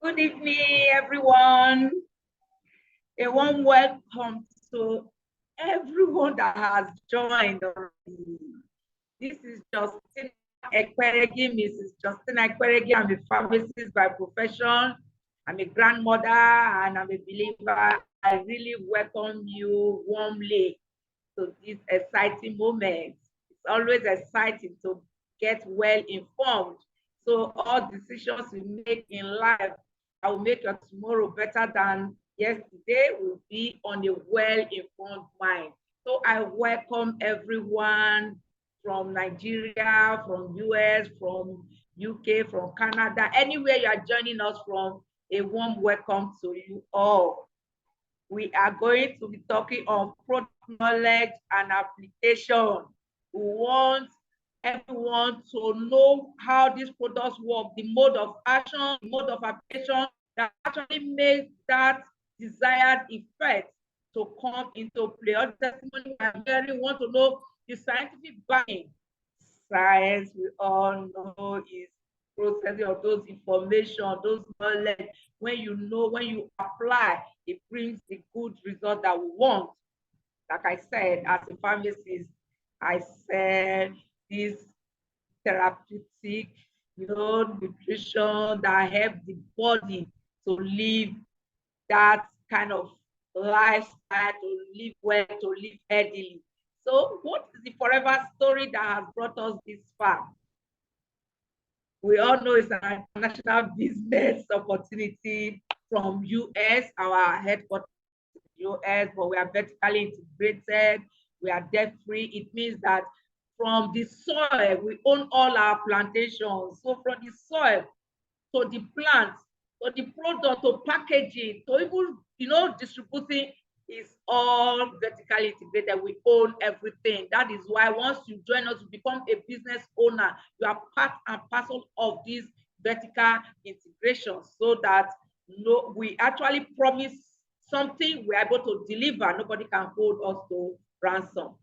Good evening, everyone. A warm welcome to everyone that has joined already. This is Justina Ekperigin, Mrs. Justina Ekperigin. I'm a pharmacist by profession. I'm a grandmother and I'm a believer. I really welcome you warmly to this exciting moment. It's always exciting to get well informed. So all decisions we make in life that will make your tomorrow better than yesterday will be on a well-informed mind. So I welcome everyone from Nigeria, from US, from UK, from Canada, anywhere you are joining us from, a warm welcome to you all. We are going to be talking on product knowledge and application. We want everyone to know how these products work, the mode of action, the mode of application that actually makes that desired effect to come into play. All the testimony we are hearing, want to know the scientific backing. Science, we all know, is processing of those information, those knowledge. When you know, when you apply, it brings the good result that we want. Like I said, as a pharmacist, I said this therapeutic, nutrition that help the body to live that kind of lifestyle, to live well, to live healthily. So what is the forever story that has brought us this far? We all know it's an international business opportunity from US, our headquarters US, but we are vertically integrated. We are debt free. It means that from the soil, we own all our plantations. So from the soil to the plants, to the product, to packaging, to even, distributing is all vertically integrated. We own everything. That is why once you join us, you become a business owner. You are part and parcel of this vertical integration so that we actually promise something we're able to deliver. Nobody can hold us to ransom.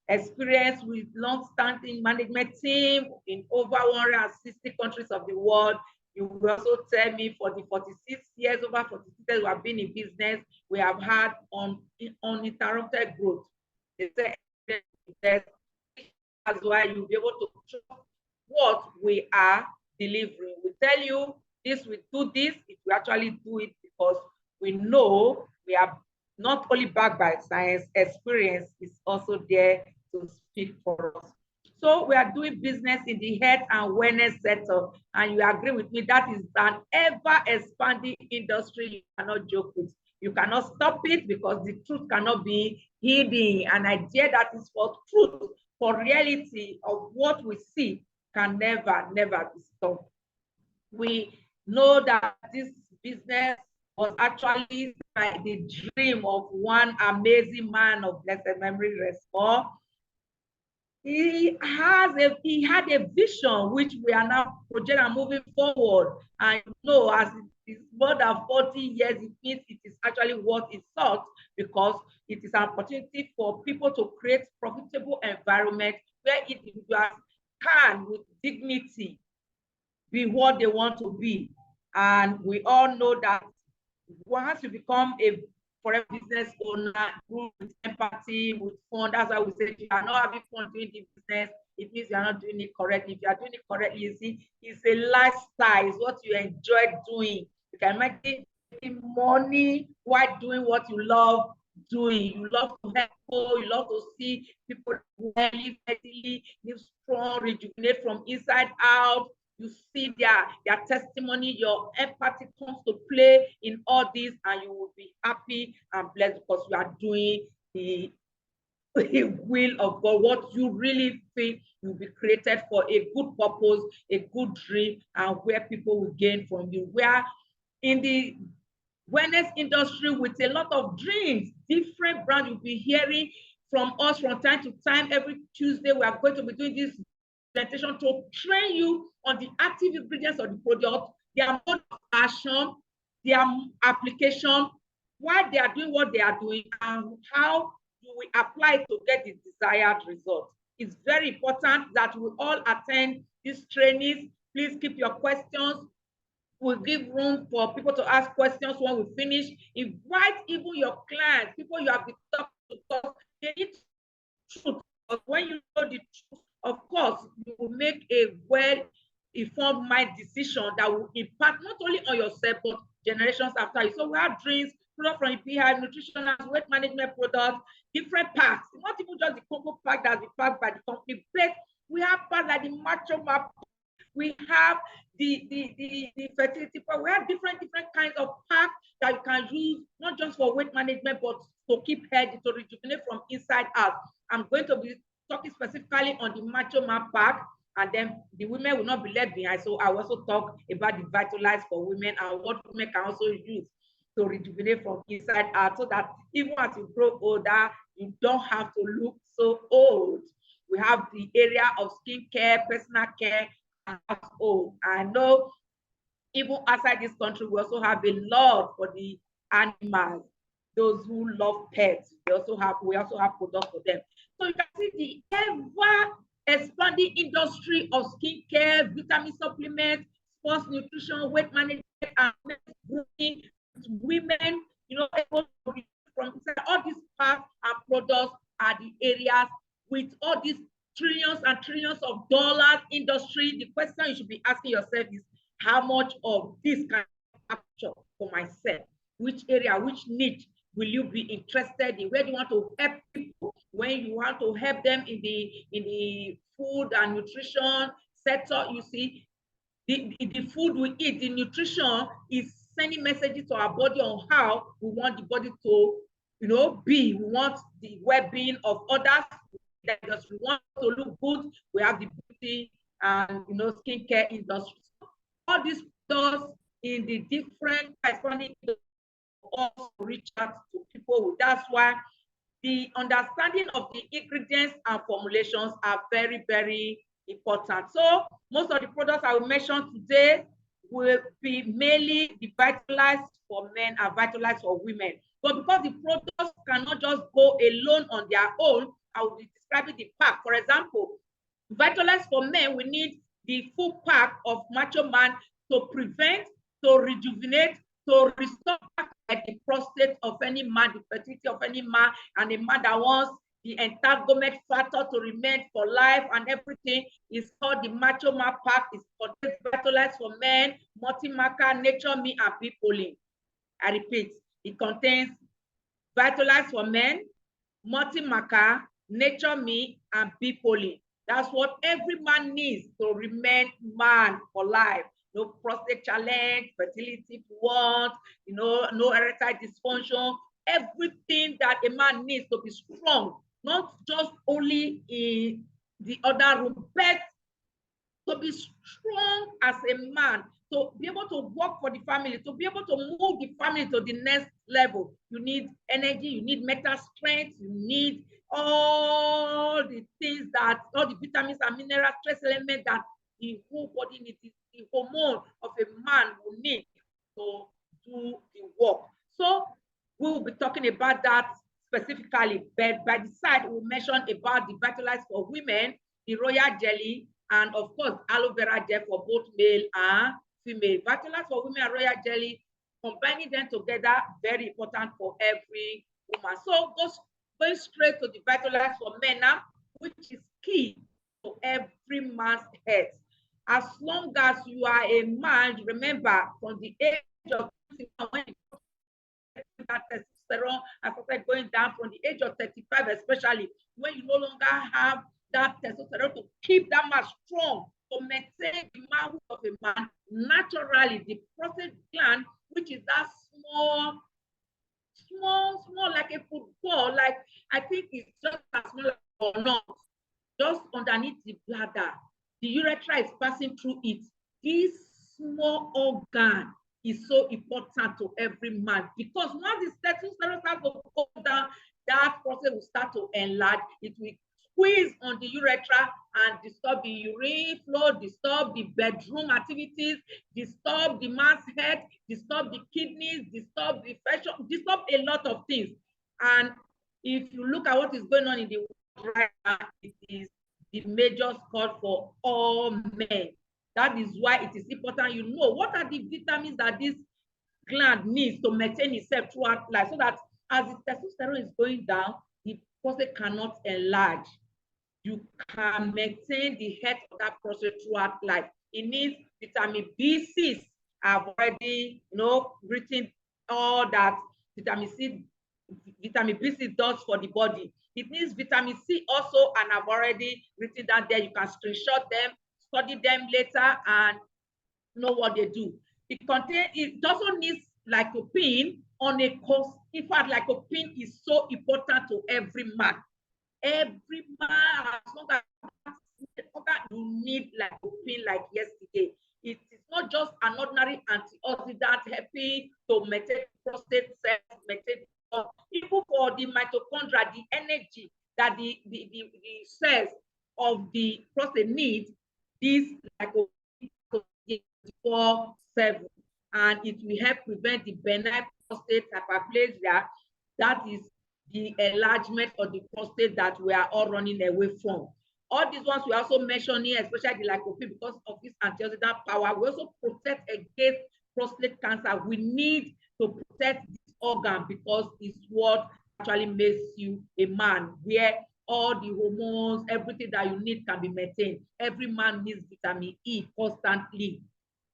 Experience with long-standing management team in over 160 countries of the world. You will also tell me for the 46 years, over 46 years we have been in business, we have had uninterrupted growth. That's why you'll be able to trust what we are delivering. We tell you this, we do this, if we actually do it because we know we are not only backed by science, experience is also there to speak for us. So we are doing business in the health and wellness sector, and you agree with me that is an ever expanding industry you cannot joke with. You cannot stop it because the truth cannot be hidden. An idea that is for truth, for reality of what we see can never be stopped. We know that this business was actually like the dream of one amazing man of blessed memory, Respo. He had a vision which we are now projecting and moving forward. And as it is more than 40 years, it means it is actually what it sought, because it is an opportunity for people to create profitable environment where individuals can, with dignity, be what they want to be. And we all know that once you become a forever business owner, with empathy, with fun, that's why we say if you are not having fun doing the business, it means you are not doing it correctly. If you are doing it correctly, you see, it's a lifestyle, it's what you enjoy doing. You can imagine making money while doing what you love doing. You love to help people, you love to see people live healthily, live strong, rejuvenate from inside out. You see their testimony, your empathy comes to play in all this, and you will be happy and blessed because you are doing the will of God, what you really think you'll be created for, a good purpose, a good dream, and where people will gain from you. We are in the wellness industry with a lot of dreams, different brands. You'll be hearing from us from time to time. Every Tuesday, we are going to be doing this presentation to train you on the active ingredients of the product, their mode of action, their application, why they are doing what they are doing, and how you will apply it to get the desired result. It's very important that we all attend these trainings. Please keep your questions We'll give room for people to ask questions when we finish. Invite even your clients, people you have been talking to, because they need truth. Because when you know the truth, of course, you will make a well-informed mind decision that will impact not only on yourself, but generations after you. So we have drinks, products from EPI, nutritional, weight management products, different packs. Not even just the cocoa pack that's been packed by the company, but we have packs like the Macho Map. We have the fertility pack. We have different kinds of packs that you can use, not just for weight management, but to keep healthy, to rejuvenate from inside out. I'm going to be talking specifically on the Macho Map pack, and then the women will not be left behind. So I will also talk about the Vitalize for women and what women can also use to rejuvenate from inside out, so that even as you grow older, you don't have to look so old. We have the area of skincare, personal care, and household. I know even outside this country, we also have a love for the animals, those who love pets. We also have products for them. So you can see the ever expanding industry of skincare, vitamin supplements, sports nutrition, weight management, and grooming, women, able to from all these parts and products are the areas with all these trillions and trillions of dollars industry. The question you should be asking yourself is, how much of this can I capture for myself? Which area, which niche will you be interested in? Where do you want to help people? When you want to help them in the food and nutrition sector, you see, the food we eat, the nutrition is sending messages to our body on how we want the body to, be. We want the well-being of others. Because we want to look good. We have the beauty and skincare industry. All these products in the different corresponding also reach out to people. That's why the understanding of the ingredients and formulations are very, very important. So most of the products I will mention today will be mainly the Vitalized for men and Vitalized for women. But because the products cannot just go alone on their own, I will be describing the pack. For example, Vitalized for men, we need the full pack of Macho Man to prevent, to rejuvenate, to restore back like the prostate of any man, the fertility of any man, and a man that wants the entanglement factor to remain for life and everything is called the Macho Man pack. It contains Vitalized for men, multi-marker, nature me, and Bipolin. I repeat, it contains Vitalized for men, multi-marker, nature me, and Bipolin. That's what every man needs to remain man for life. No prostate challenge, fertility if you want, no erectile dysfunction, everything that a man needs to be strong, not just only in the other room, but to be strong as a man, to be able to work for the family, to be able to move the family to the next level. You need energy, you need mental strength, you need all the things that, all the vitamins and minerals, trace elements that the whole body needs, the hormone of a man will need to do the work. So we will be talking about that specifically, but by the side, we'll mention about the Vitalized for women, the royal jelly, and of course, aloe vera gel for both male and female. Vitalized for women and royal jelly, combining them together, very important for every woman. So going straight to the Vitalized for men now, which is key to every man's health. As long as you are a man, remember from the age of when that testosterone has started going down from the age of 35, especially when you no longer have that testosterone to keep that man strong, to maintain the manhood of a man. Naturally, the prostate gland, which is that small like a football, like I think it's just as small or not, just underneath the bladder. The urethra is passing through it. This small organ is so important to every man, because once the testosterone starts to go down, that prostate will start to enlarge. It will squeeze on the urethra and disturb the urine flow, disturb the bedroom activities, disturb the man's head, disturb the kidneys, disturb the infection, disturb a lot of things. And if you look at what is going on in the world right now, it is the major cause for all men. That is why it is important you know what are the vitamins that this gland needs to maintain itself throughout life, so that as the testosterone is going down, the prostate cannot enlarge. You can maintain the health of that prostate throughout life. It needs vitamin B6. I've already, written all that vitamin B6 does for the body. It needs vitamin C also, and I've already written that there. You can screenshot them, study them later, and know what they do. It also needs lycopene on a course. In fact, lycopene is so important to every man. Every man, as long as you need lycopene like yesterday. It is not just an ordinary antioxidant helping to maintain prostate cells, maintain even for the mitochondria, the energy that the cells of the prostate need, this lycopene 24/7, and it will help prevent the benign prostate hyperplasia. That is the enlargement of the prostate that we are all running away from. All these ones we also mentioning, especially the lycopene, because of this antioxidant power. We also protect against prostate cancer. We need to protect this organ because it's what actually makes you a man, where all the hormones, everything that you need can be maintained. Every man needs vitamin E constantly.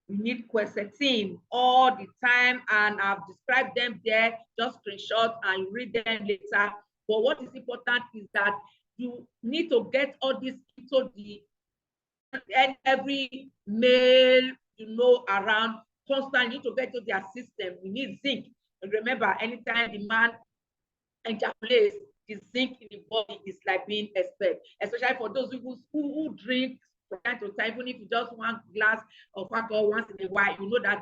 You need quercetin all the time, and I've described them there. Just screenshot and read them later. But what is important is that you need to get all this into the, and every male around constantly need to get to their system. We need zinc. And remember, anytime the man ejaculates, the zinc in the body is like being expelled, especially for those who drink from time to time. Even if you just one glass of alcohol once in a while, you know that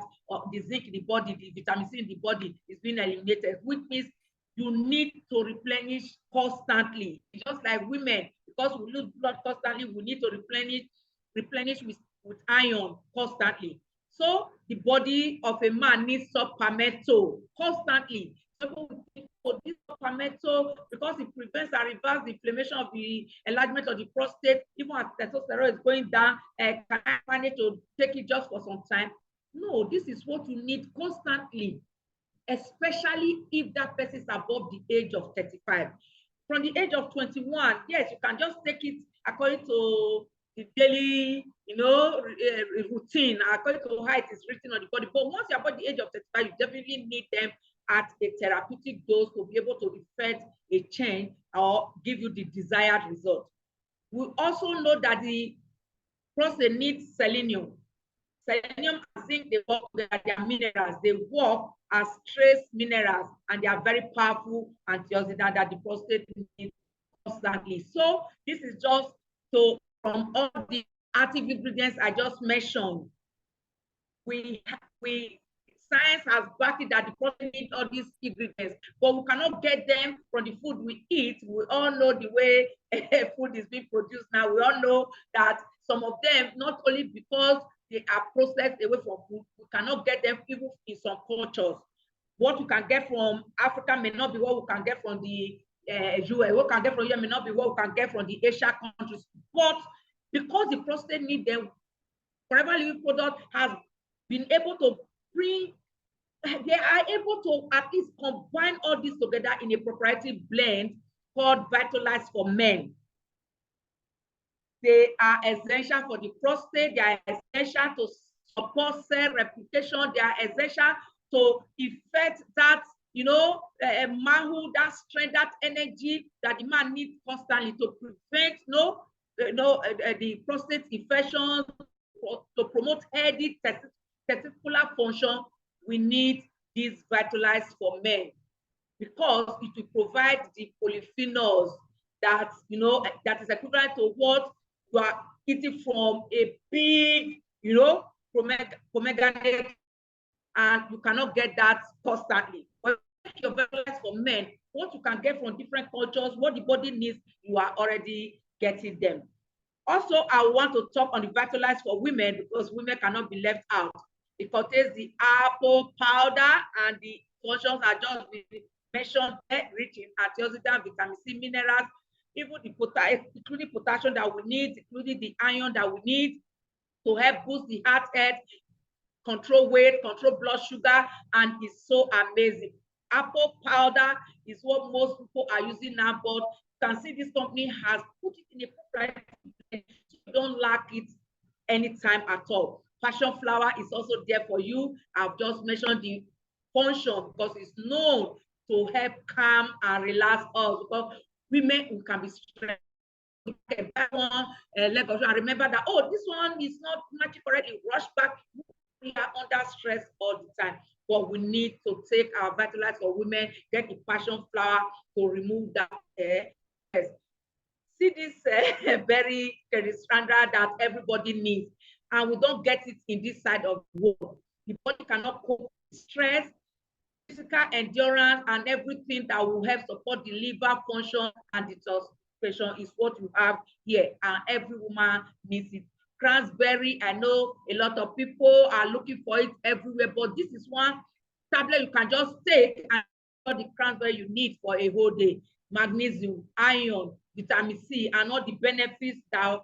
the zinc in the body, the vitamin C in the body is being eliminated, which means you need to replenish constantly. It's just like women, because we lose blood constantly, we need to replenish with iron constantly. So the body of a man needs palmetto constantly. So this palmetto, because it prevents and reverses the inflammation of the enlargement of the prostate, even as testosterone is going down, can I manage to take it just for some time? No, this is what you need constantly, especially if that person is above the age of 35. From the age of 21, yes, you can just take it according to the daily, routine, according to how it is written on the body. But once you're above the age of 35, you definitely need them at a therapeutic dose to be able to effect a change or give you the desired result. We also know that the prostate needs selenium. Selenium and zinc, they work together, they are minerals. They work as trace minerals, and they are very powerful antioxidants that the prostate needs constantly. So this is just from all the active ingredients I just mentioned, we science has backed it that the prostate needs all these ingredients, but we cannot get them from the food we eat. We all know the way food is being produced now. We all know that some of them, not only because they are processed away from food, we cannot get them even in some cultures. What we can get from Africa may not be what we can get from the US. What we can get from US may not be what we can get from the Asian countries. But because the prostate needs them, Forever Living product has been able to bring, they are able to at least combine all this together in a proprietary blend called Vitalize for Men. They are essential for the prostate. They are essential to support cell replication. They are essential to effect that, manhood, that strength, that energy that the man needs constantly to prevent, the prostate infections, to promote healthy testicular function. We need this Vitalized for Men because it will provide the polyphenols that, that is equivalent to what you are eating from a big, pomegranate, and you cannot get that constantly. But your Vitalized for Men, what you can get from different cultures, what the body needs, you are already getting them. Also, I want to talk on the Vitalized for Women because women cannot be left out. It contains the apple powder, and the functions are just mentioned there, rich in antioxidant, vitamin C, minerals, even the including potassium that we need, including the iron that we need. to help boost the heart health, control weight, control blood sugar, and it's so amazing. Apple powder is what most people are using now, but you can see this company has put it in a proprietary blend, so you don't lack it anytime at all. Passion flower is also there for you. I've just mentioned the function because it's known to help calm and relax us, because women who can be stressed. Let us remember that, oh, this one is not magic already, rush back. We are under stress all the time, but we need to take our Vitalize for Women, get the passion flower to remove that stress. See this very standard that everybody needs, and we don't get it in this side of the world. The body cannot cope with stress, physical endurance, and everything that will help support the liver function and detoxification is what you have here, and every woman needs it. Cranberry, I know a lot of people are looking for it everywhere, but this is one tablet you can just take and all the cranberry you need for a whole day. Magnesium, iron, vitamin C, and all the benefits that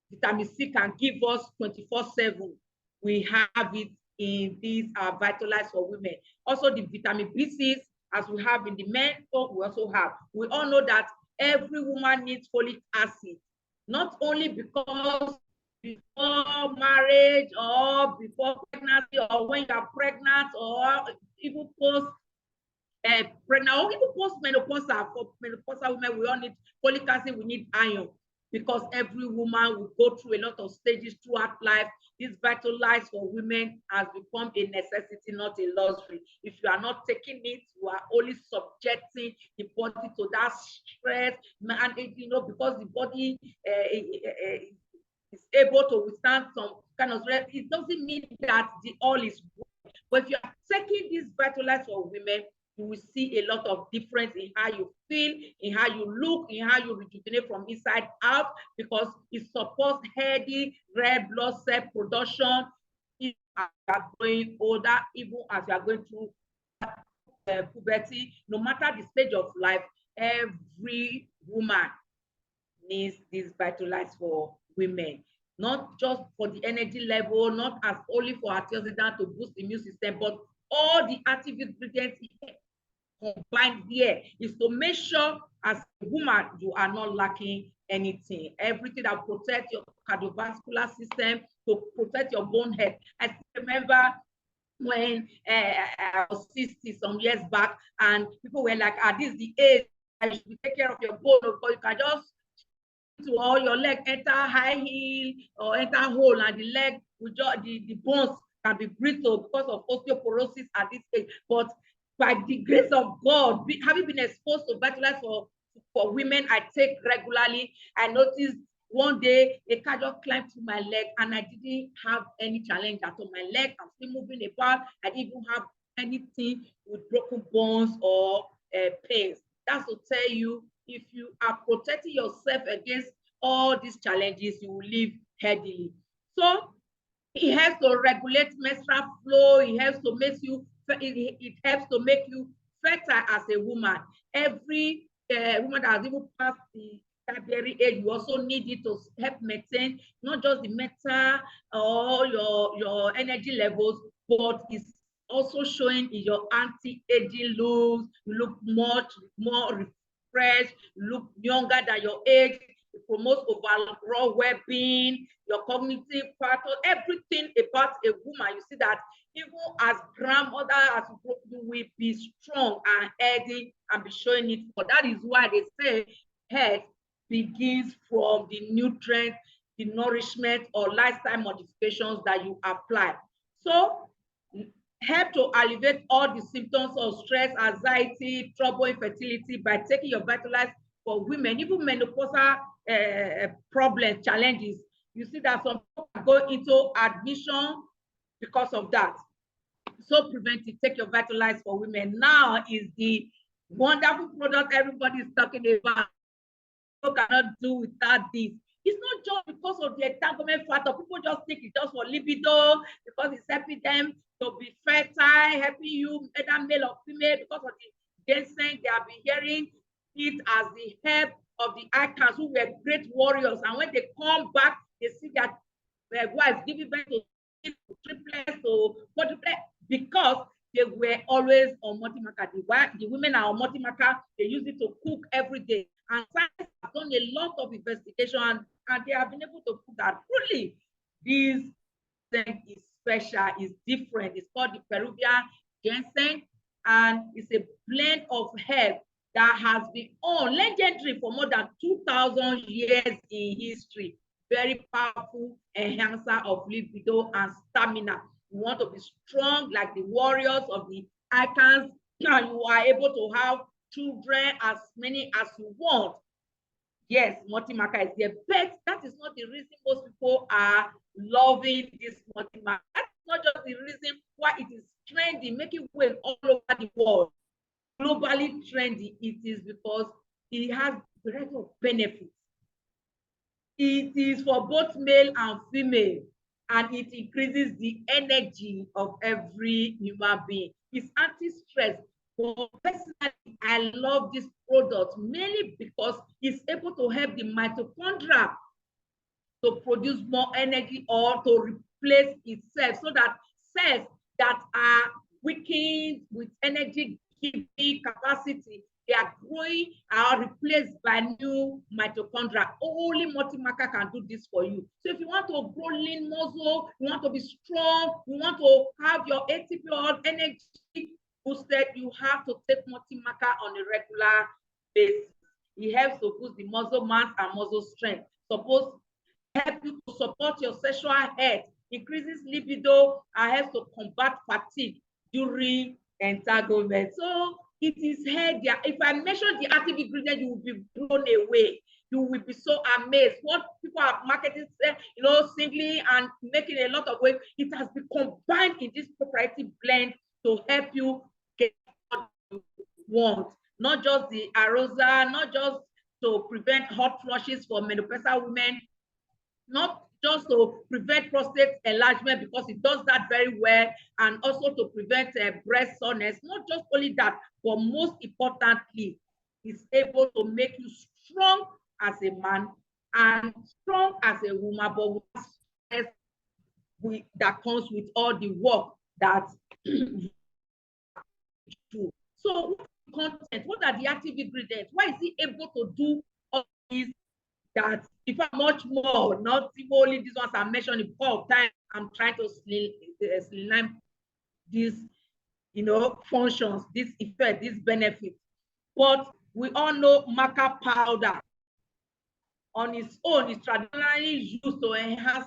vitamin C can give us 24/7. We have it in these Vitalize for Women. Also, the vitamin B6, as we have in the men, we also have. We all know that every woman needs folic acid, not only because before marriage or before pregnancy or when you are pregnant or even post pregnant or even post-menopausal. For menopausal women, we all need folic acid, we need iron, because every woman will go through a lot of stages throughout life. This Vitalize for Women has become a necessity, not a luxury. If you are not taking it, you are only subjecting the body to that stress, and because the body is able to withstand some kind of stress, it doesn't mean that the all is good. But if you are taking this Vitalize for Women, you will see a lot of difference in how you feel, in how you look, in how you rejuvenate from inside out, because it supports healthy red blood cell production even as you are growing older, even as you are going through puberty. No matter the stage of life, every woman needs this Vitalize for Women. Not just for the energy level, not as only for antioxidant to boost the immune system, but all the active ingredients combined here is to make sure as a woman you are not lacking anything. Everything that protects your cardiovascular system, to protect your bone health. I still remember when I was 60 some years back, and people were like, this is the age I should take care of your bone, because you can just to all your leg enter high heel or enter hole, and the leg will just the bones can be brittle because of osteoporosis at this age. But by the grace of God, having been exposed to Vitalize for Women, I take regularly. I noticed one day a car just climbed to my leg, and I didn't have any challenge at all. My leg, I'm still moving about. I didn't even have anything with broken bones or pains. That's to tell you, if you are protecting yourself against all these challenges, you will live healthily. So it helps to regulate menstrual flow. It helps to make you. It helps to make you fertile as a woman. Every woman that has even passed the childbearing age, you also need it to help maintain not just the mental or your energy levels, but it's also showing in your anti-aging looks. You look much more refreshed. You look younger than your age. It promotes overall well-being, your cognitive factor, everything about a woman. You see that even as grandmother, as you will be strong and healthy and be showing it. But that is why they say health begins from the nutrients, the nourishment, or lifestyle modifications that you apply. So help to alleviate all the symptoms of stress, anxiety, trouble, infertility by taking your Vitalize for Women, even menopausal problems, challenges. You see that some people go into admission because of that. So prevent it. Take your Vitalize for Women. Now is the wonderful product everybody is talking about. People cannot do without this. It's not just because of the entanglement factor. People just think it's just for libido, because it's helping them to be fertile, helping you, either male or female, because of the ginseng. They have been hearing it as the help of the icons who were great warriors. And when they come back, they see that wives giving birth to triplets or quadruplets because they were always on multi-marker. The women are on multi-marker. They use it to cook every day. And science has done a lot of investigation and they have been able to prove that truly this is special, is different. It's called the Peruvian ginseng, and it's a blend of herbs that has been legendary for more than 2,000 years in history. Very powerful enhancer of libido and stamina. You want to be strong like the warriors of the icons, and you are able to have children as many as you want. Yes, multi-marker is there, but that is not the reason most people are loving this multi-marker. That's not just the reason why it is trendy, making waves all over the world. Globally trendy, it is because it has a lot of benefits. It is for both male and female, and it increases the energy of every human being. It's anti-stress. But personally, I love this product mainly because it's able to help the mitochondria to produce more energy or to replace itself, so that cells that are weakened with energy giving capacity, they are growing, are replaced by new mitochondria. Only multi-marker can do this for you. So if you want to grow lean muscle, you want to be strong, you want to have your ATP or energy boosted, you have to take multi-marker on a regular basis. It helps to boost the muscle mass and muscle strength. Suppose help you to support your sexual health, increases libido, and helps to combat fatigue during entanglement. So it is heard there. If I mention the active ingredient, you will be blown away. You will be so amazed. What people are marketing, singly and making a lot of waves, it has been combined in this proprietary blend to help you get what you want. Not just the arousal, not just to prevent hot flushes for menopausal women, not just to prevent prostate enlargement, because it does that very well, and also to prevent breast soreness. Not just only that, but most importantly, it's able to make you strong as a man and strong as a woman, but that comes with all the work that you do. So content, what are the active ingredients? Why is he able to do all these? That if I'm much more, not only these ones I mentioned in of time, I'm trying to slim these, functions, this effect, this benefit. But we all know maca powder on its own is traditionally used to enhance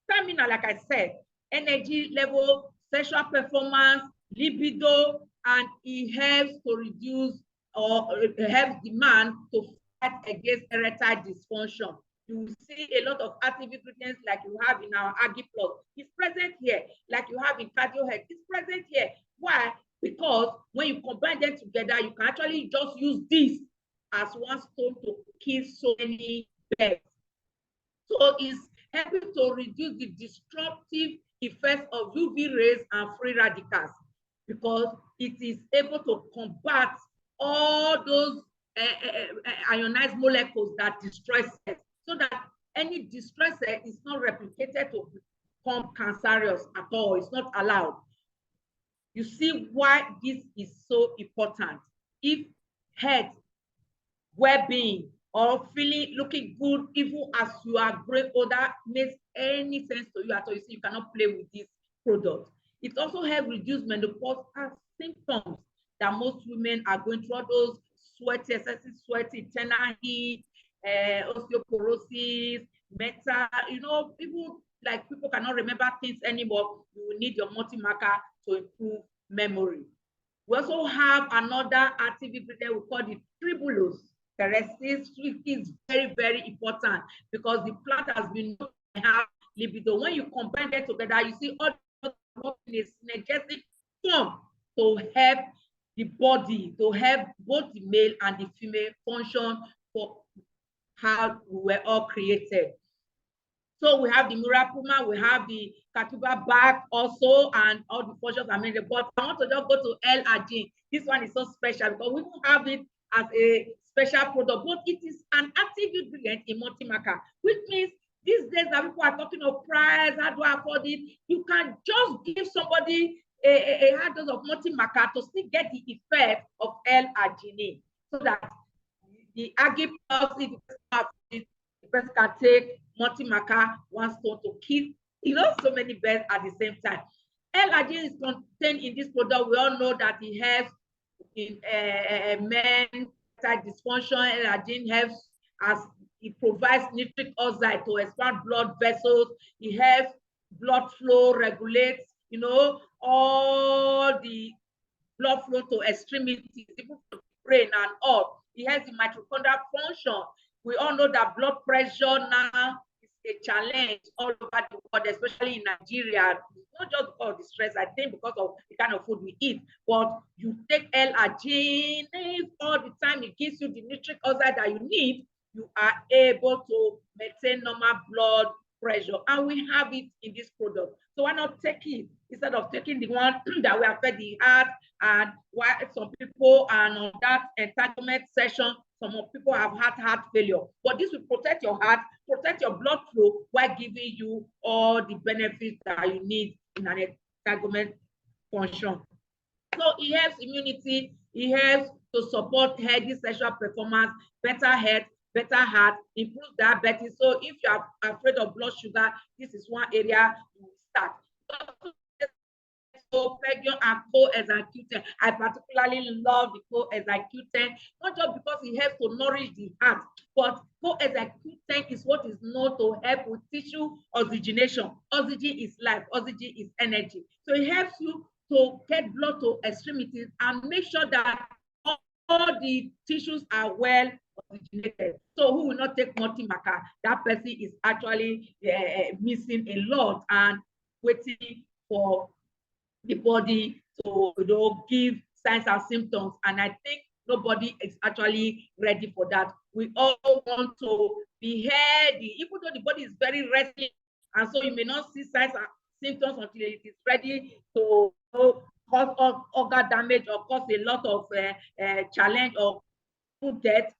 stamina, like I said, energy level, sexual performance, libido, and it helps to reduce or helps the man to fight against erectile dysfunction. You will see a lot of active ingredients like you have in our Agi Plus. It's present here. Like you have in Cardio Health. It's present here. Why? Because when you combine them together, you can actually just use this as one stone to kill so many birds. So it's helping to reduce the destructive effects of UV rays and free radicals, because it is able to combat all those ionized molecules that destroy cells, so that any destroyed cell is not replicated to become cancerous at all. It's not allowed. You see why this is so important. If health, well-being, or feeling looking good even as you are growing older makes any sense to you at all, you see, you cannot play with this product. It also helps reduce menopausal symptoms that most women are going through, all those sweaty, excessive sweaty, internal heat, osteoporosis, metal, people cannot remember things anymore. You will need your multi-marker to improve memory. We also have another active ingredient we call the tribulose. The resistance is very, very important, because the plant has been known to have libido. When you combine them together, you see all in a synergistic form to help the body, to help both the male and the female function for how we were all created. So we have the Mirapuma, we have the Katuba back also, and all the functions are made. But I want to just go to L-argine. This one is so special because we don't have it as a special product, but it is an active ingredient in multi-marker, which means These days that people are talking of price, how do I afford it? You can just give somebody a high dose of multi-maca to still get the effect of L-arginine, so that the Agi plus, if the person can take multi-maca, one stone to kill, so many birds at the same time. L-arginine is contained in this product. We all know that it helps in men dysfunction. L-arginine helps as it provides nitric oxide to expand blood vessels. It helps blood flow, regulates, all the blood flow to extremities, even to the brain and all. It has the mitochondrial function. We all know that blood pressure now is a challenge all over the world, especially in Nigeria. It's not just because of the stress, I think because of the kind of food we eat. But you take L-arginine all the time, it gives you the nitric oxide that you need. You are able to maintain normal blood pressure, and we have it in this product. So why not take it instead of taking the one that will affect the heart? And why some people are on that entitlement session, some people have had heart failure. But this will protect your heart, protect your blood flow, while giving you all the benefits that you need in an entitlement function. So it helps immunity, it helps to support healthy sexual performance, better health, better heart, improves diabetes. So if you are afraid of blood sugar, this is one area you start. So Ekperigin and co-executant. I particularly love the co-executant, not just because it helps to nourish the heart, but co-executant is what is known to help with tissue oxygenation. Oxygen is life, oxygen is energy. So it helps you to get blood to extremities and make sure that all the tissues are well oxygenated. So who will not take multi-maca? That person is actually missing a lot and waiting for the body to give signs and symptoms. And I think nobody is actually ready for that. We all want to be healthy, even though the body is very restless. And so you may not see signs and symptoms until it is ready to cause organ damage or cause a lot of challenge or death.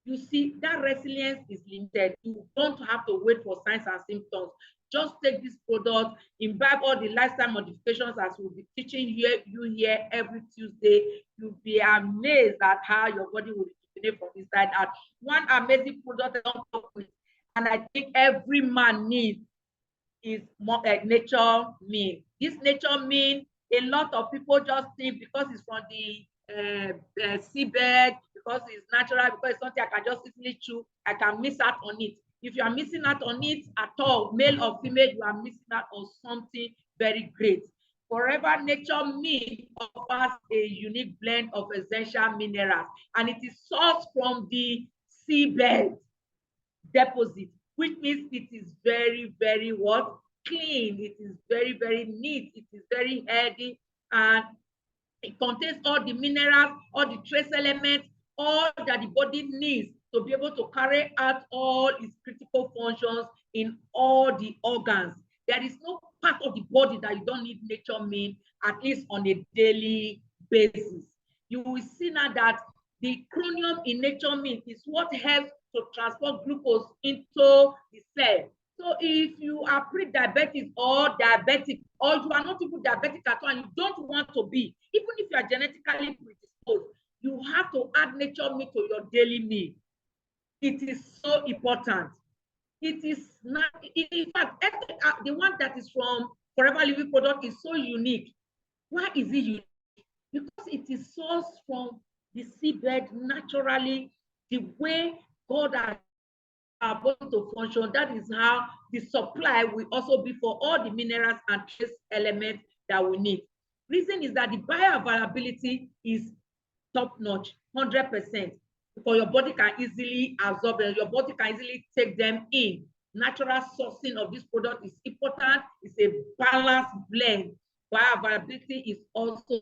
You see, that resilience is limited. You don't have to wait for signs and symptoms. Just take this product, imbibe all the lifestyle modifications as we'll be teaching you here every Tuesday. You'll be amazed at how your body will rejuvenate from inside out. One amazing product I don't talk with, and I think every man needs, is more nature mean. This nature mean, a lot of people just think because it's from the seabed, because it's natural, because it's something I can just easily chew, I can miss out on it. If you are missing out on it at all, male or female, you are missing out on something very great. Forever Nature Meat offers a unique blend of essential minerals, and it is sourced from the seabed deposit, which means it is very, very what? Clean. It is very, very neat. It is very healthy, and it contains all the minerals, all the trace elements, all that the body needs to be able to carry out all its critical functions in all the organs. There is no part of the body that you don't need nature meat, at least on a daily basis. You will see now that the chromium in nature meat is what helps to transport glucose into the cell. So if you are pre-diabetic or diabetic, or you are not even diabetic at all and you don't want to be, even if you are genetically predisposed, you have to add nature meat to your daily meal. It is so important. It is not, in fact, the one that is from Forever Living product is so unique. Why is it unique? Because it is sourced from the seabed naturally, the way God has our body to function. That is how the supply will also be for all the minerals and trace elements that we need. Reason is that the bioavailability is top notch, 100%, because your body can easily absorb them, your body can easily take them in. Natural sourcing of this product is important. It's a balanced blend. Bioavailability is also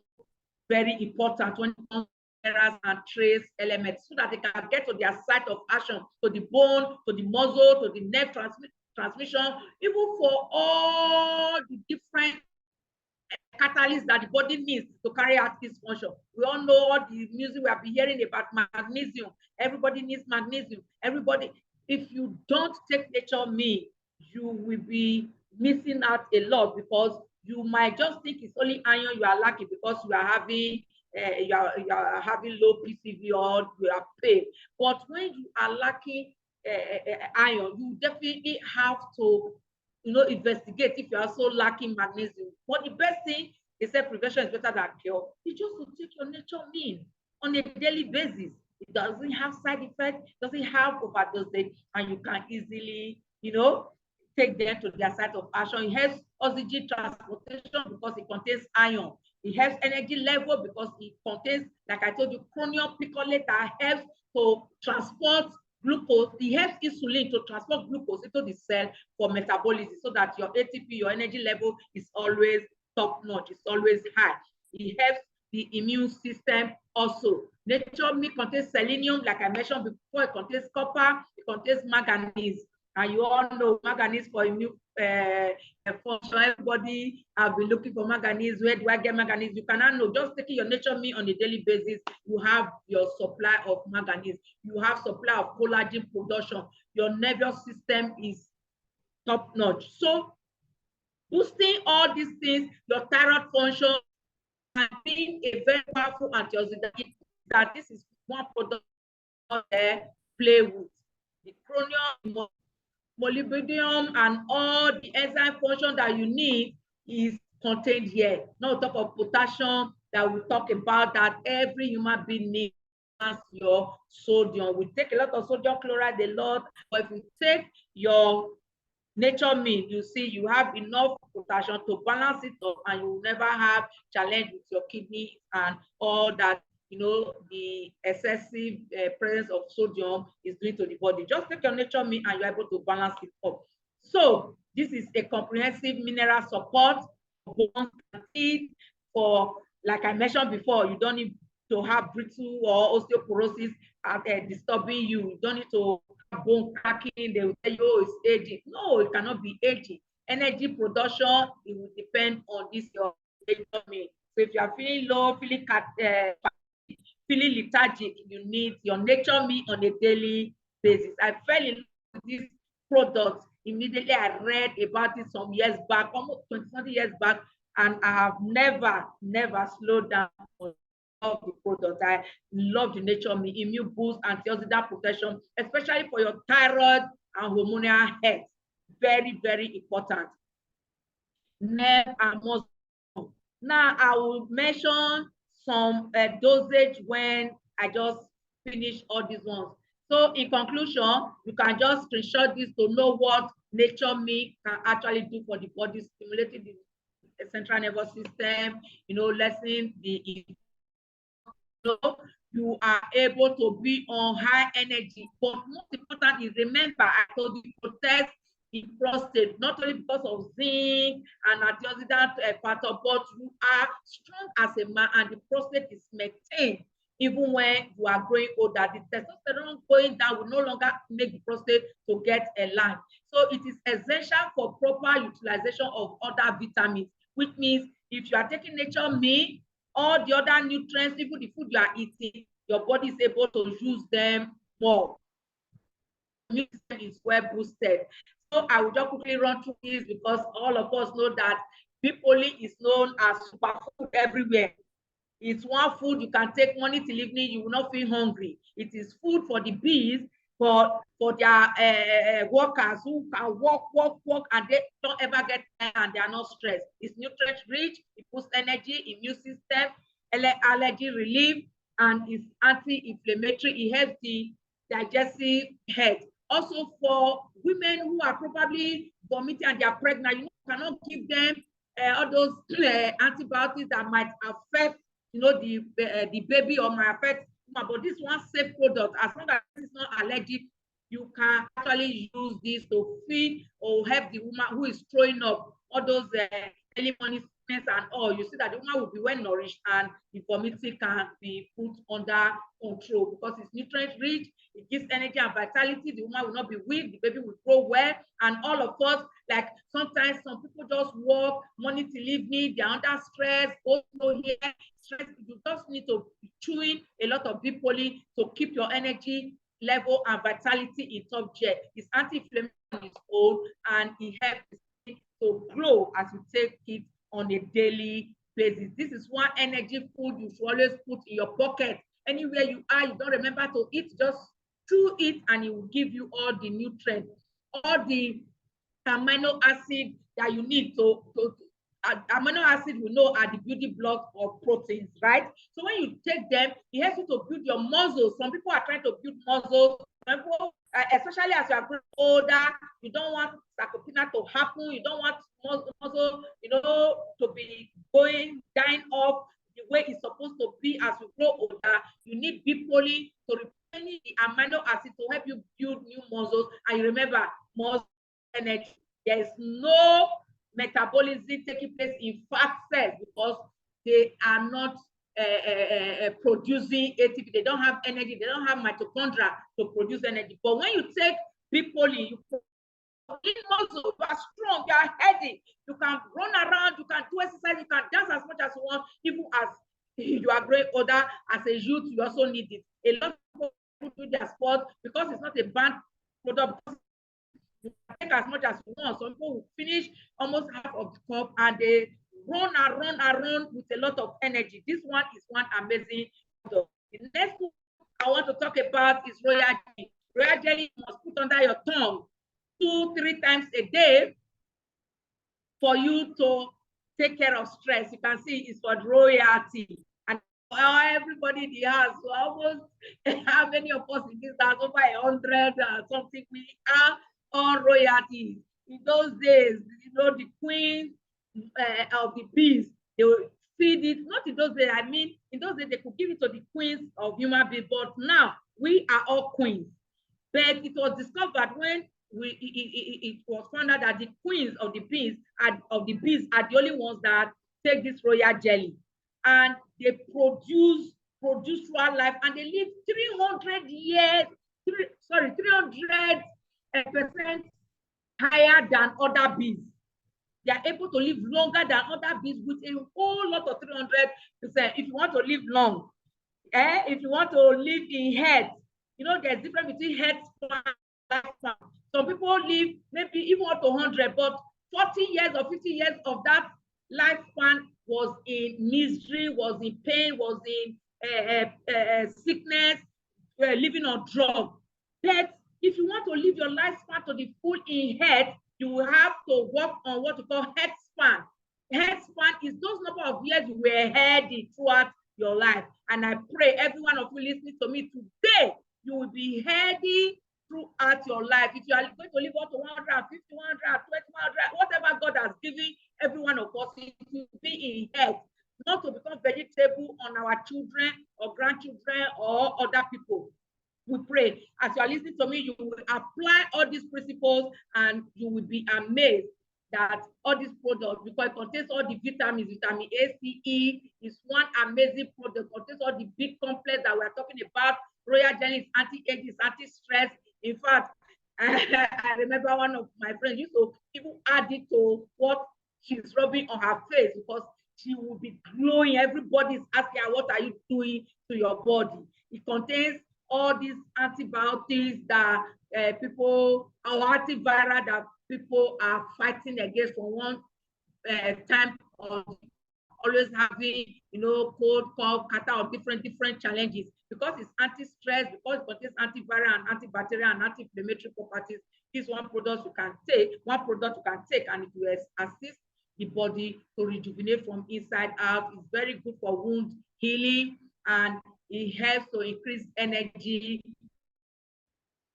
very important when it comes to minerals and trace elements, so that they can get to their site of action, to the bone, to the muscle, to the nerve transmission, even for all the different catalysts that the body needs to carry out this function. We all know all the music we have been hearing about magnesium. Everybody needs magnesium. Everybody, if you don't take nature meat, you will be missing out a lot, because you might just think it's only iron you are lacking because you are having low PCV or you are pain. But when you are lacking iron, you definitely have to, investigate if you are so lacking magnesium. But the best thing, they say prevention is better than cure, is just to take your nature mean on a daily basis. It doesn't have side effects, doesn't have overdosage, and you can easily, take them to their site of action. It helps oxygen transportation because it contains iron. It helps energy level because it contains, like I told you, chromium picolate that helps to transport glucose. It helps insulin to transport glucose into the cell for metabolism, so that your ATP, your energy level, is always top notch, it's always high. It helps the immune system also. Nature meat contains selenium, like I mentioned before. It contains copper, it contains manganese. And you all know manganese for immune function. Everybody have been looking for manganese. Where do I get manganese? You cannot know. Just taking your nature meat on a daily basis, you have your supply of manganese. You have supply of collagen production. Your nervous system is top notch. So boosting all these things, your thyroid function, and being a very powerful antioxidant, that this is one product there play with. The chromium, molybdenum, and all the enzyme function that you need is contained here. Not on top of potassium that we talk about, that every human being needs. Your sodium, we take a lot of sodium chloride a lot, but if you take your nature mean, you see you have enough potassium to balance it up, and you will never have challenge with your kidney and all that, the excessive presence of sodium is doing to the body. Just take your nature mean and you're able to balance it up. So this is a comprehensive mineral support for bones and teeth. For, like I mentioned before, you don't need to have brittle or osteoporosis disturbing you. You don't need to have bone cracking. They will tell you, oh, it's aging. No, it cannot be aging. Energy production, it will depend on this your nature mean. So if you are feeling low, feeling lethargic, you need your nature meat on a daily basis. I fell in love with this product immediately. I read about it some years back, almost 20 years back, and I have never slowed down on the product. I love the nature meat, immune boost, antioxidant protection, especially for your thyroid and hormonal health. Very, very important. Nerve and muscle. Now I will mention some dosage when I just finish all these ones. So in conclusion, you can just screenshot this to know what nature meat can actually do for the body, stimulating the central nervous system, lessening the, you are able to be on high energy. But most important is, remember, I told you, protect the prostate, not only because of zinc and antioxidant factor, but you are strong as a man, and the prostate is maintained even when you are growing older. The testosterone going down will no longer make the prostate to get enlarged. So it is essential for proper utilization of other vitamins, which means if you are taking nature meat, all the other nutrients, even the food you are eating, your body is able to use them more. Immune system is well boosted. So I will just quickly run through this, because all of us know that Bipoli is known as superfood everywhere. It's one food you can take morning till evening, you will not feel hungry. It is food for the bees, for their workers who can work, and they don't ever get tired and they are not stressed. It's nutrient rich, it boosts energy, immune system, allergy relief, and it's anti-inflammatory. It helps the digestive health. Also, for women who are probably vomiting and they are pregnant, you cannot give them all those antibiotics that might affect the baby, or might affect, but this one safe product. As long as it's not allergic, you can actually use this to feed or help the woman who is throwing up all those early morning sickness and all. You see that the woman will be well nourished, and the vomiting can be put under control because it's nutrient rich. It gives energy and vitality. The woman will not be weak. The baby will grow well. And all of us, like sometimes some people just work morning till evening. They're under stress. Also here, stress. You just need to be chewing a lot of Bipoli to keep your energy level and vitality in top jet. It's anti-inflammatory on its own, and it helps to grow as you take it on a daily basis. This is one energy food you should always put in your pocket. Anywhere you are, you don't remember to eat, just chew it and it will give you all the nutrients, all the amino acid that you need to amino acid we know are the building blocks of proteins, right? So when you take them, it helps you to build your muscles. Some people are trying to build muscles. Some people, especially as you are growing older, you don't want sarcopenia to happen. You don't want muscle, to be dying off the way it's supposed to be as you grow older. You need B-poly to replenish the amino acid to help you build new muscles. And you remember, muscle energy. There is no metabolism taking place in fat cells because they are not producing ATP. They don't have energy. They don't have mitochondria to produce energy. But when you take B-poly, you in muscle, you are strong, you are healthy, you can run around, you can do exercise, you can dance as much as you want, even as you are growing older. As a youth, you also need it. A lot of people do their sport because it's not a banned product. You can take as much as you want. Some people will finish almost half of the cup and they run and run with a lot of energy. This one is one amazing product. The next one I want to talk about is royal jelly. Royal jelly you must put under your tongue 2-3 times a day for you to take care of stress. You can see it's for royalty. And everybody in the house, so almost how many of us in this house, over 100 something, we are all royalties. In those days, the queens of the bees, they will feed it. Not in those days, I mean, in those days, they could give it to the queens of human beings, but now we are all queens. But it was discovered when it was found out that the queens of the bees are the only ones that take this royal jelly, and they produce throughout life, and they live 300 years, 300% higher than other bees. They are able to live longer than other bees with a whole lot of 300%. If you want to live long, if you want to live in health, there's difference between health span and lifespan. Some people live maybe even up to 100, but 40 years or 50 years of that lifespan was in misery, was in pain, was in sickness, living on drugs. But if you want to live your lifespan to the full in health, you will have to work on what we call health span. Health span is those number of years you were healthy throughout your life. And I pray every one of you listening to me today, you will be healthy throughout your life. If you are going to live up to 150, 120, 100, whatever God has given every one of us, it will be in health, not to become vegetable on our children or grandchildren or other people. We pray as you are listening to me, you will apply all these principles and you will be amazed that all these products, because it contains all the vitamins, vitamin A, C, E, is one amazing product. It contains all the big complex that we are talking about. Royal jelly is anti-age, is anti-stress. In fact, I remember one of my friends used to even add it to what she's rubbing on her face because she will be glowing. Everybody is asking her, what are you doing to your body? It contains all these antibiotics that people, or antiviral that people are fighting against from one time or always having, cold, cough, catarrh, or different challenges. Because it's anti-stress, because it contains antiviral and antibacterial and anti-inflammatory properties. This one product you can take, and it will assist the body to rejuvenate from inside out. It's very good for wound healing, and it helps to increase energy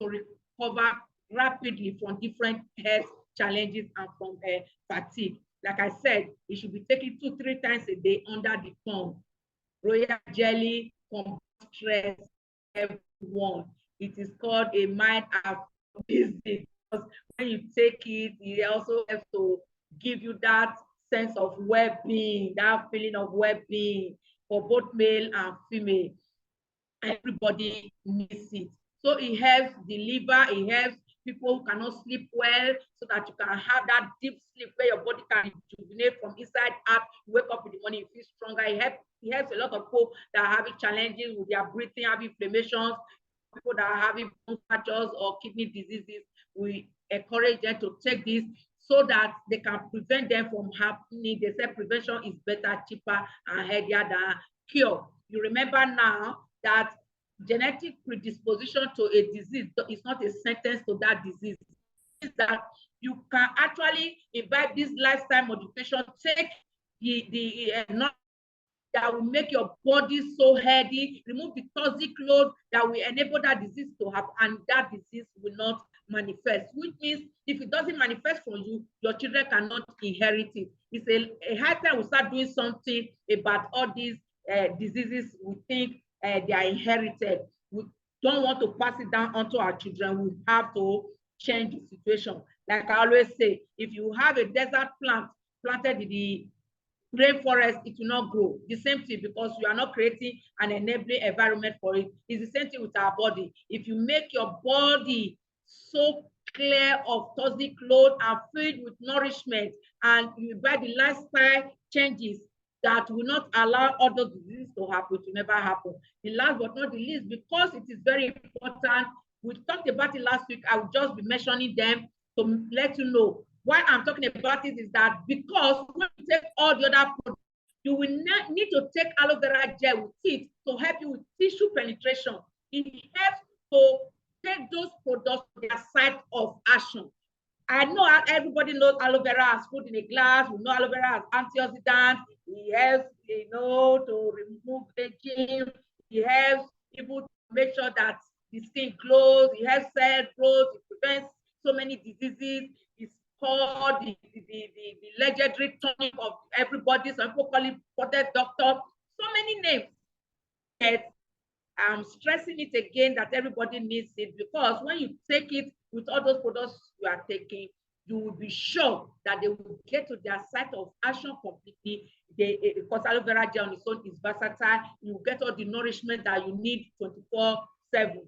to recover rapidly from different health challenges and from fatigue. Like I said, it should be taken 2-3 times a day under the tongue. Royal jelly combats stress, everyone. It is called a mind aphrodisiac because when you take it, it also helps to give you that sense of well-being, that feeling of well-being for both male and female. Everybody needs it. So it helps the liver, it helps people who cannot sleep well, so that you can have that deep sleep where your body can rejuvenate from inside out. You wake up in the morning, you feel stronger. It helps a lot of people that are having challenges with their breathing, having inflammations. people that are having bone fractures or kidney diseases, we encourage them to take this so that they can prevent them from happening. They say prevention is better, cheaper, and healthier than cure. You remember now that genetic predisposition to a disease is not a sentence to that disease. It means that you can actually invite this lifestyle modification, take the that will make your body so healthy, remove the toxic load that will enable that disease to happen, and that disease will not manifest, which means if it doesn't manifest for you, your children cannot inherit it. It's a high time we start doing something about all these diseases we think they are inherited. We don't want to pass it down onto our children. We have to change the situation. Like I always say, if you have a desert plant planted in the rainforest, it will not grow. The same thing, because you are not creating an enabling environment for it. It's the same thing with our body. If you make your body so clear of toxic load and filled with nourishment, and you buy the lifestyle changes that will not allow other diseases to happen, it will never happen. The last but not the least, because it is very important, we talked about it last week, I will just be mentioning them to let you know. Why I'm talking about it is that because when you take all the other products, you will need to take aloe vera gel with it to help you with tissue penetration. It helps to take those products to their site of action. I know everybody knows aloe vera as food in a glass. We know aloe vera as antioxidant. It helps, to remove aging. It helps people to make sure that the skin glows. It helps cell growth. It prevents so many diseases. It's called the legendary tonic of everybody. Some people call it potted doctor. So many names. Yet I'm stressing it again that everybody needs it, because when you take it with all those products you are taking, you will be sure that they will get to their site of action completely. Because aloe vera gel on its own is versatile. You will get all the nourishment that you need 24/7.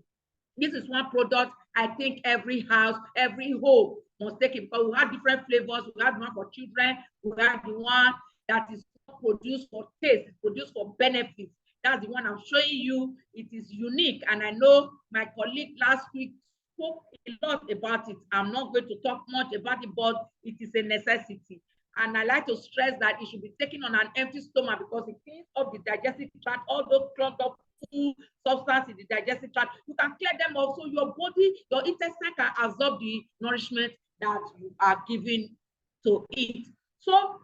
This is one product I think every house, every home must take it, because we have different flavors. We have one for children. We have the one that is produced for taste, it's produced for benefits. That's the one I'm showing you. It is unique, and I know my colleague last week spoke a lot about it. I'm not going to talk much about it, but it is a necessity. And I like to stress that it should be taken on an empty stomach, because it cleans up the digestive tract, all those clogged up food substance in the digestive tract. You can clear them off, so your body, your intestine can absorb the nourishment that you are giving to it. So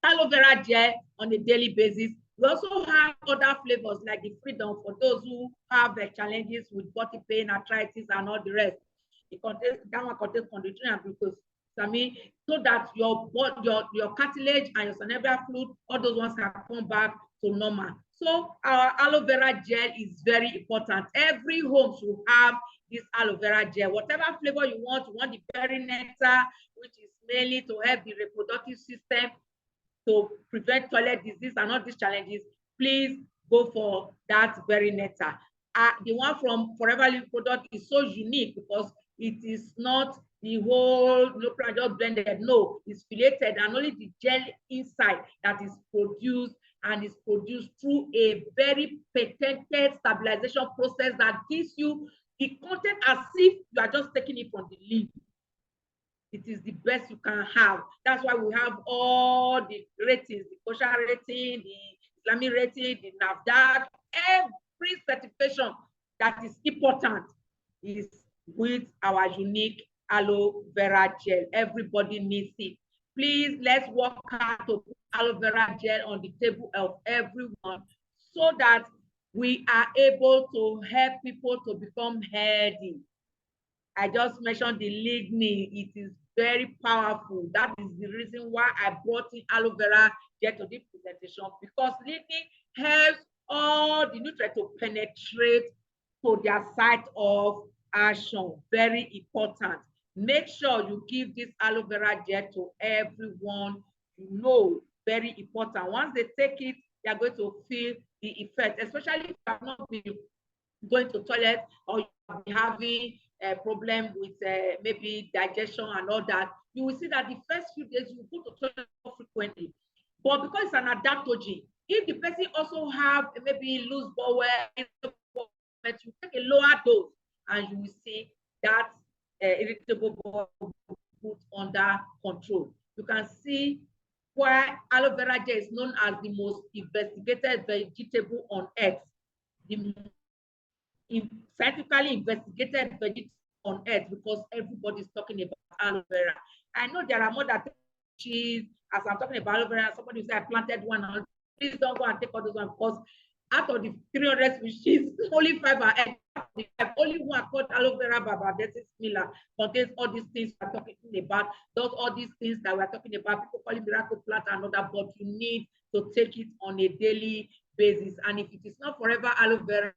aloe vera gel on a daily basis. We also have other flavors like the freedom for those who have challenges with body pain, arthritis, and all the rest. It contains, that one contains chondroitin and glucosamine, so that your cartilage and your synovial fluid, all those ones can come back to normal. So our aloe vera gel is very important. Every home should have this aloe vera gel. Whatever flavor you want the berry nectar, which is mainly to help the reproductive system, to prevent toilet disease and all these challenges, please go for that berry nectar. The one from Forever Living product is so unique because it is not the whole just blended. No, it's filleted, and only the gel inside that is produced, and is produced through a very patented stabilization process that gives you the content as if you are just taking it from the leaf. It is the best you can have. That's why we have all the ratings, the kosher rating, the Islamic rating, the NAFDAC, every certification that is important is with our unique aloe vera gel. Everybody needs it. Please, let's work hard to put aloe vera gel on the table of everyone, so that we are able to help people to become healthy. I just mentioned the lignin. It is very powerful. That is the reason why I brought in aloe vera gel to this presentation, because lignin helps all the nutrients to penetrate to their site of action. Very important. Make sure you give this aloe vera gel to everyone you know. Very important. Once they take it, they are going to feel the effect, especially if you have not been going to toilet, or you have been having a problem with maybe digestion and all that. You will see that the first few days you go to toilet more frequently. But because it's an adaptogen, if the person also have maybe loose bowel, but you take a lower dose and you will see that irritable bowel put under control. You can see why aloe vera gel is known as the most investigated vegetable on earth. The scientifically investigated vegetable on earth, because everybody is talking about aloe vera. I know there are more than cheese. As I'm talking about aloe vera, somebody will say I planted one. Please don't go and take all those ones, because out of the 300 species, only 5 are eggs. Only one called aloe vera babadensis miller contains all these things we're talking about. Does all these things that we're talking about. People call it miracle plant and other, but you need to take it on a daily basis. And if it is not forever aloe vera, it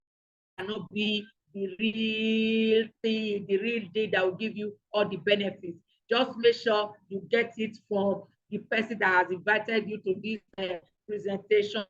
cannot be the real thing, that will give you all the benefits. Just make sure you get it from the person that has invited you to this presentation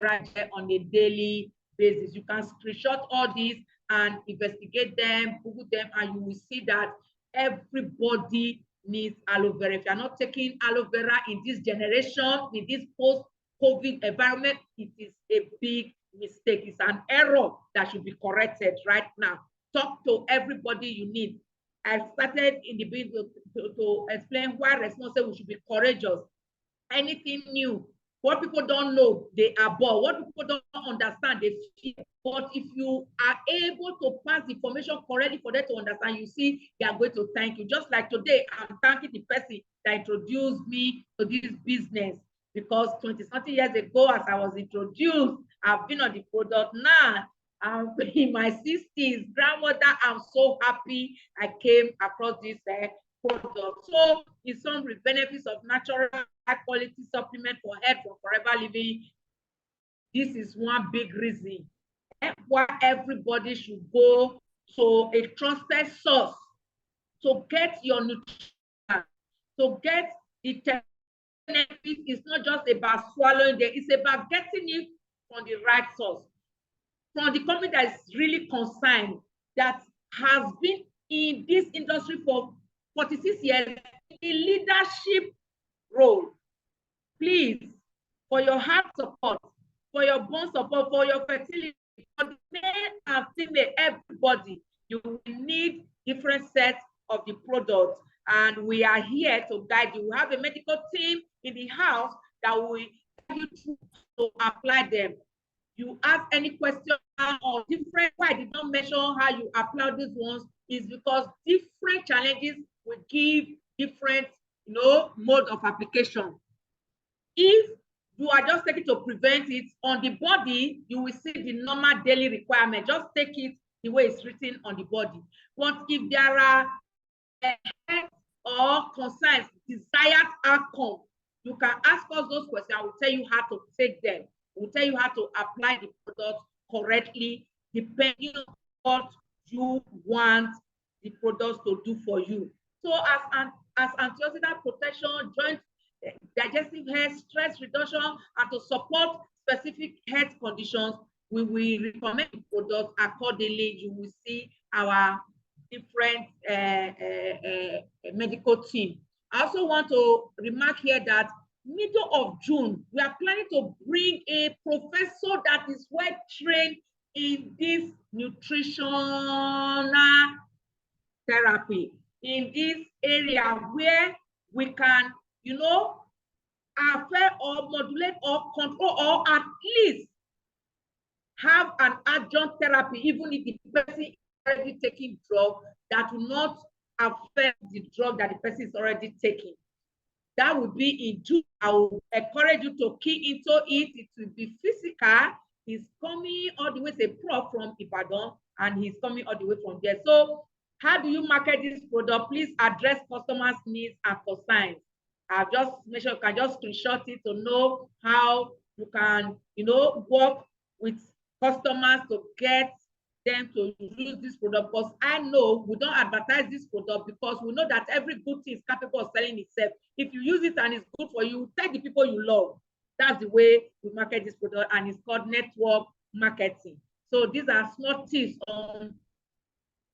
on a daily basis. You can screenshot all these and investigate them, Google them, and you will see that everybody needs aloe vera. If you're not taking aloe vera in this generation, in this post-COVID environment, it is a big mistake. It's an error that should be corrected right now. Talk to everybody you need. I started in the video to explain why responsible we should be courageous. Anything new, what people don't know, they are bored. What people don't understand, they fear. But if you are able to pass the information correctly for them to understand, you see, they are going to thank you. Just like today, I'm thanking the person that introduced me to this business, because 20-something years ago, as I was introduced, I've been on the product. Now I'm in my 60s, grandmother. I'm so happy I came across this product. So in summary, benefits of natural high quality supplement for health for forever living. This is one big reason why everybody should go to a trusted source to get your nutrition, to get the benefit. It's not just about swallowing it, it's about getting it from the right source, from the company that is really concerned, that has been in this industry for 46 years in leadership role. Please, for your heart support, for your bone support, for your fertility, for the male and female, everybody, you will need different sets of the products. And we are here to guide you. We have a medical team in the house that will guide you through to apply them. You ask any question on different, why I did not mention how you apply these ones, is because different challenges will give different, mode of application. If you are just taking to prevent it on the body, you will see the normal daily requirement. Just take it the way it's written on the body. But if there are health or concerns, desired outcome, you can ask us those questions. I will tell you how to take them. We'll tell you how to apply the product correctly, depending on what you want the products to do for you. So as antioxidant protection, joint digestive health, stress reduction, and to support specific health conditions, we will recommend the product accordingly. You will see our different medical team. I also want to remark here that middle of June, we are planning to bring a professor that is well trained in this nutritional therapy, in this area where we can, affect or modulate or control, or at least have an adjunct therapy, even if the person is already taking drug, that will not affect the drug that the person is already taking. That would be in June. I will encourage you to key into it. It will be physical. He's coming all the way, a prof from Ibadan, and he's coming all the way from there. So how do you market this product? Please address customers' needs and concerns. I've just made sure you can just screenshot it to know how you can, work with customers to get them to use this product. Because I know we don't advertise this product, because we know that every good thing is capable of selling itself. If you use it and it's good for you, tell the people you love. That's the way we market this product, and it's called network marketing. So these are small tips on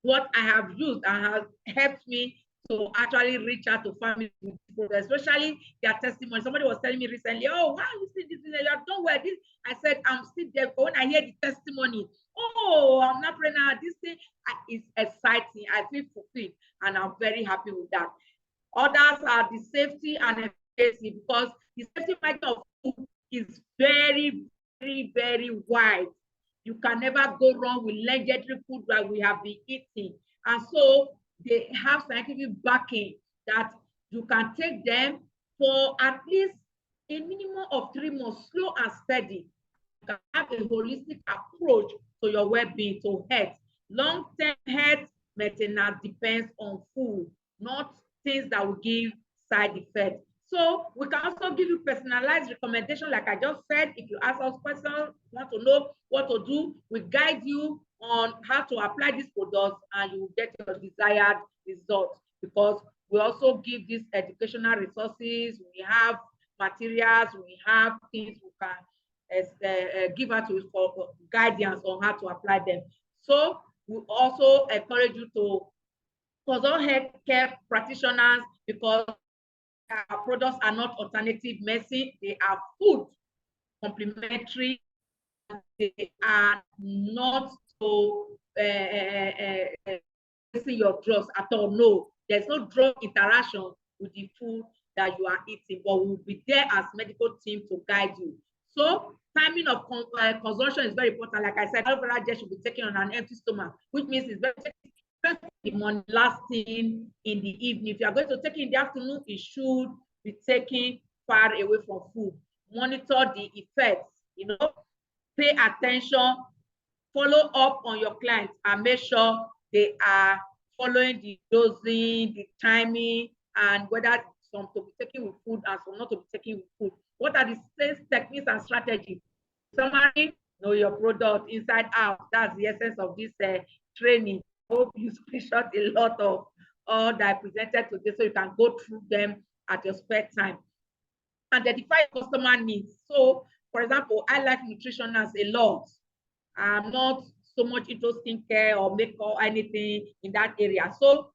what I have used and has helped me to actually reach out to families, especially their testimony. Somebody was telling me recently, oh, wow, you see this, you have done well. This. I said, I'm still there. But when I hear the testimony, oh, I'm not praying now. This thing is exciting. I feel fulfilled, and I'm very happy with that. Others are the safety and efficacy, because the safety margin of food is very, very, very wide. You can never go wrong with legendary food that we have been eating. And so they have scientific backing that you can take them for at least a minimum of 3 months, slow and steady. You can have a holistic approach to your well-being, to health. Long-term health maintenance depends on food, not things that will give side effects. So we can also give you personalized recommendation, like I just said. If you ask us questions, want to know what to do, we guide you on how to apply these products, and you will get your desired results, because we also give these educational resources. We have materials, we have things we can give out to you for guidance on how to apply them. So we also encourage you to consult healthcare practitioners, because our products are not alternative medicine, they are food complementary. They are not so your drugs at all. No, there's no drug interaction with the food that you are eating, but we'll be there as medical team to guide you. So timing of consumption is very important. Like I said, aloe vera gel should be taken on an empty stomach, which means it's very the morning, last thing in the evening. If you are going to take it in the afternoon, it should be taken far away from food. Monitor the effects, pay attention, follow up on your clients, and make sure they are following the dosing, the timing, and whether some to be taken with food and some not to be taken with food. What are the sales techniques and strategies? Summary: know your product inside out. That's the essence of this training. Hope you screenshot a lot of all that I presented today, so you can go through them at your spare time. Identify customer needs. So, for example, I like nutritionists a lot. I'm not so much into skincare or makeup or anything in that area. So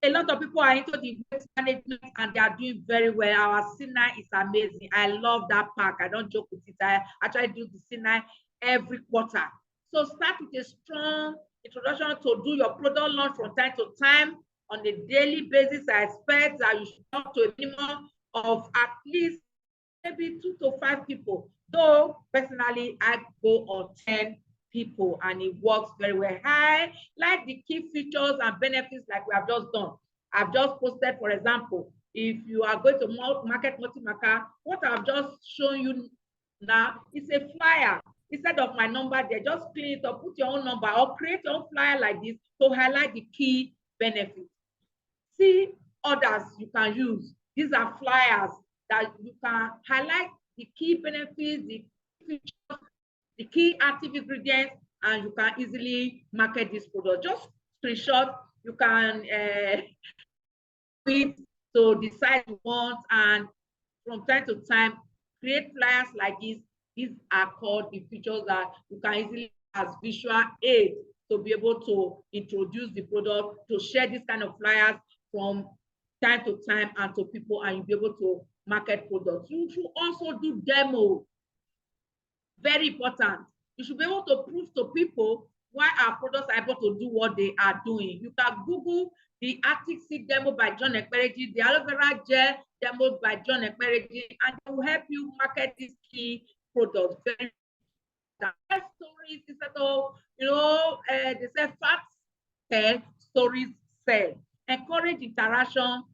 a lot of people are into the weight management, and they are doing very well. Our C9 is amazing. I love that pack. I don't joke with it. I actually do the C9 every quarter. So start with a strong introduction to do your product launch from time to time on a daily basis. I expect that you should talk to a minimum of at least maybe 2 to 5 people. Though personally, I go on 10 people, and it works very well. I like the key features and benefits like we have just done. I've just posted, for example, if you are going to market multi-marker, what I've just shown you now is a flyer. Instead of my number there, just clean it up, put your own number, or create your own flyer like this to highlight the key benefits. See others you can use. These are flyers that you can highlight the key benefits, the features, the key active ingredients, and you can easily market this product. Just screenshot. You can fit to the size you want, and from time to time create flyers like this. These are called the features that you can easily as visual aid to be able to introduce the product, to share this kind of flyers from time to time and to people, and you'll be able to market products. You should also do demo. Very important. You should be able to prove to people why our products are able to do what they are doing. You can Google the Arctic Sea demo by John Ekperigin, the aloe vera gel demo by John Ekperigin, and they will help you market these key products. Very stories instead of, they say facts tell, stories sell. Encourage interaction,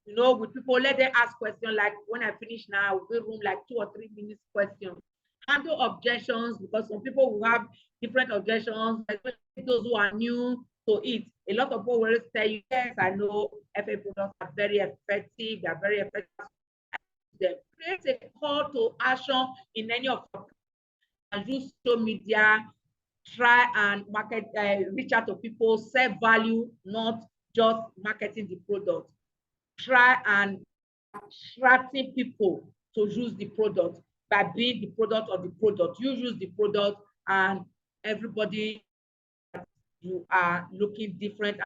with people. Let them ask questions. Like when I finish now, we'll room like 2 or 3 minutes questions. Handle objections, because some people will have different objections, especially those who are new to it. A lot of people will tell you, yes, I know FA products are very effective, they are very effective. Create a call to action in any of your, and use social media, try and market, reach out to people, sell value, not just marketing the product. Try and attracting people to use the product by being the product of the product. You use the product, and everybody, you are looking different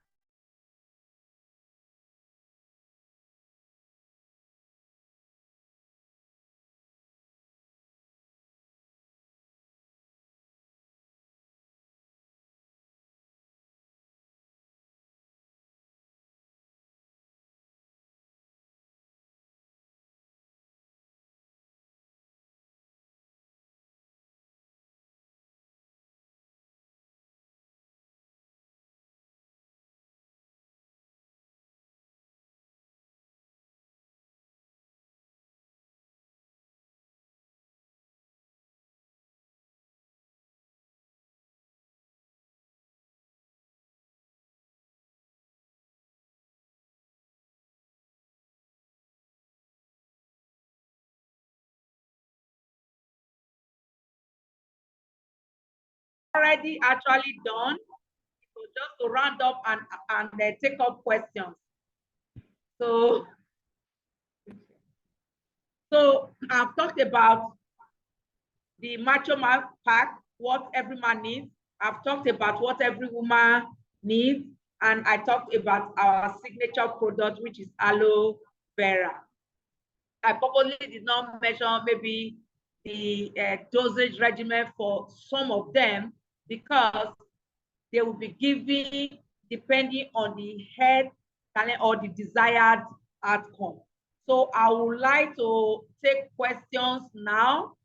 already actually done. So just to round up and take up questions. So, I've talked about the macho man pack, what every man needs. I've talked about what every woman needs, and I talked about our signature product, which is aloe vera. I probably did not mention maybe the dosage regimen for some of them because they will be given depending on the head or the desired outcome. So I would like to take questions now.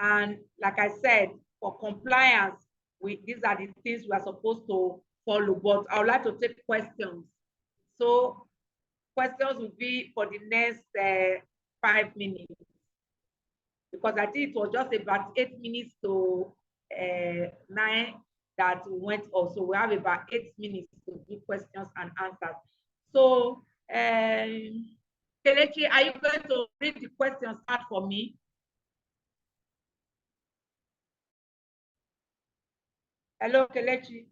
And like I said, for compliance, these are the things we are supposed to follow. But I would like to take questions. So questions will be for the next 5 minutes. Because I think it was just about 8 minutes to 9 that we went off. So we have about 8 minutes to do questions and answers. So, Kelechi, are you going to read the questions out for me? Hello, Kelechi.